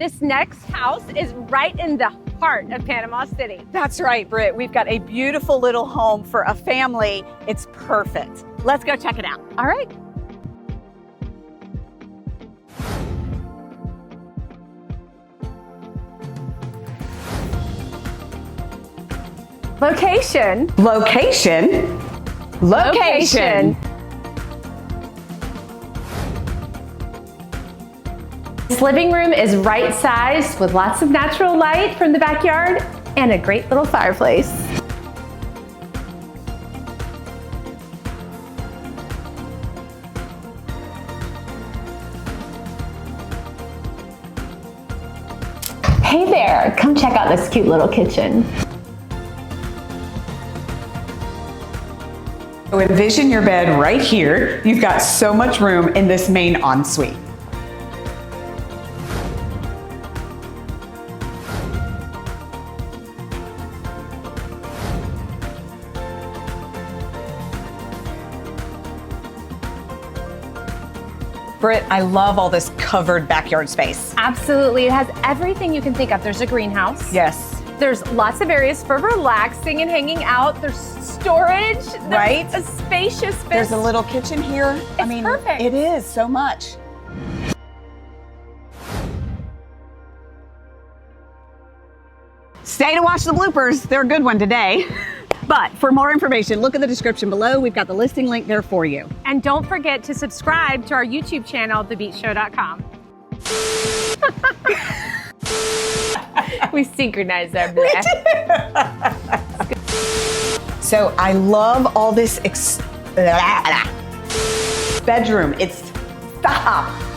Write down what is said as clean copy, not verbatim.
This next house is right in the heart of Panama City. That's right, Britt. We've got a beautiful little home for a family. It's perfect. Let's go check it out. All right. Location. Location. Location. This living room is right sized with lots of natural light from the backyard and a great little fireplace. Hey there, come check out this cute little kitchen. So envision your bed right here. You've got so much room in this main ensuite. Britt, I love all this covered backyard space. Absolutely, it has everything you can think of. There's a greenhouse. Yes. There's lots of areas for relaxing and hanging out. There's storage. There's right? A spacious space. There's a little kitchen here. It's perfect. It is so much. Stay to watch the bloopers. They're a good one today. But for more information, look at the description below. We've got the listing link there for you. And don't forget to subscribe to our YouTube channel, thebeachshow.com. We synchronized our breath. So I love all this bedroom. Stop.